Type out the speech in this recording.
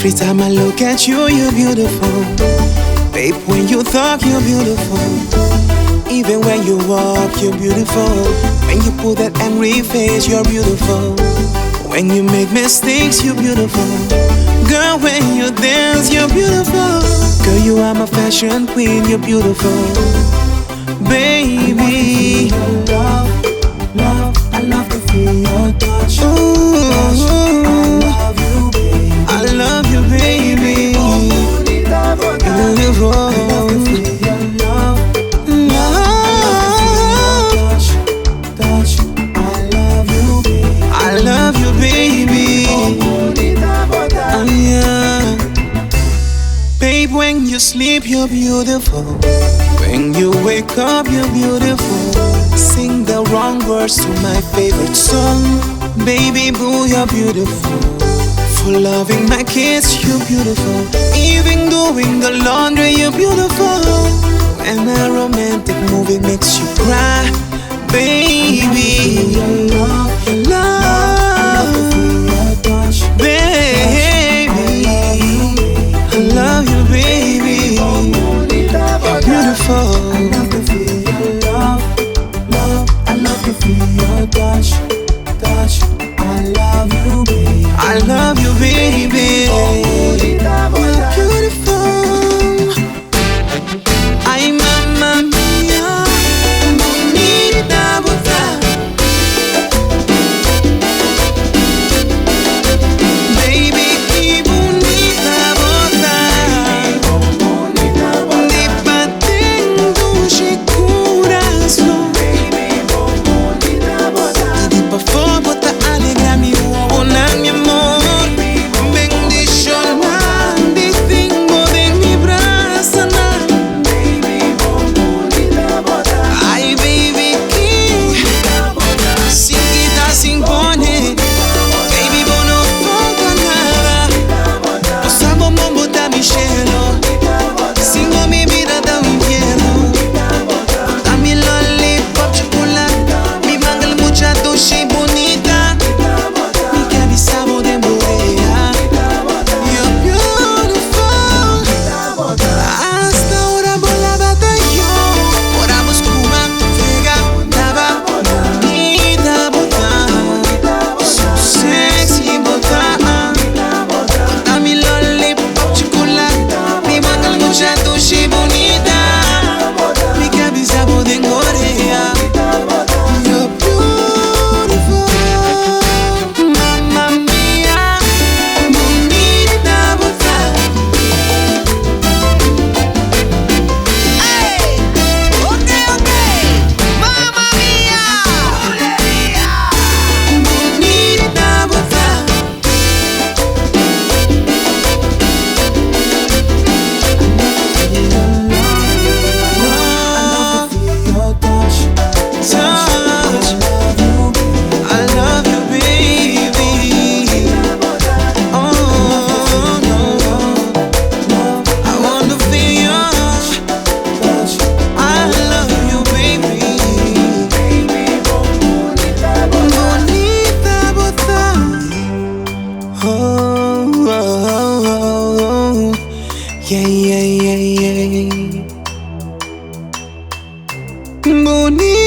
Every time I look at you, you're beautiful. Babe, when you talk, you're beautiful. Even when you walk, you're beautiful. When you put that angry face, you're beautiful. When you make mistakes, you're beautiful. Girl, when you dance, you're beautiful. Girl, you are my fashion queen, you're beautiful. Baby, love, love, I love to feel your touch. Ooh, I love you, baby. I love you, baby. Beautiful. I love you, baby. Yeah. Babe, when you sleep, you're beautiful. When you wake up, you're beautiful. Sing the wrong words to my favorite song. Baby boo, you're beautiful. For loving my kids, you're beautiful. Even doing the laundry, you're beautiful. When a romantic movie makes you cry, baby, your love, baby, I love you, baby. You're beautiful. I love to feel your love, love. I love to feel your touch, touch. I love you, baby. I love you, baby. You're beautiful. Ay, mamma mia, bonita bota. Baby, qué bonita bota. Di batendo de coração. E di pa for bota alegra mi uona mi amor. Bendición di tengo de mi brazo na. Ay, baby, que sin quitar, sin poner. Baby, vos no falta nada. O sabor bombo da mi cielo. Singo mi vida da un infierno. Da mi lollipop chocolate. Mi mangal mucha dulce y bonita. Mi cabeza vos de Buleria. You're beautiful. Hasta ahora volaba yo. Ahora buscuma, fega, daba. Bonita bota. So sexy bota. Da mi lollipop chocolate. Mi mangal mucha dulce y bonita. Mi cabeza vos de Buleria. You're beautiful. Mamma mia, bonita bota. Hey, okay. Mamma mia, bonita bota. Your touch, Touch. I love you, baby. Oh no, I want to feel you. touch. I love you, baby. Bonita bota. Oh, oh, oh, oh. Yeah, yeah, yeah, yeah. Bonita.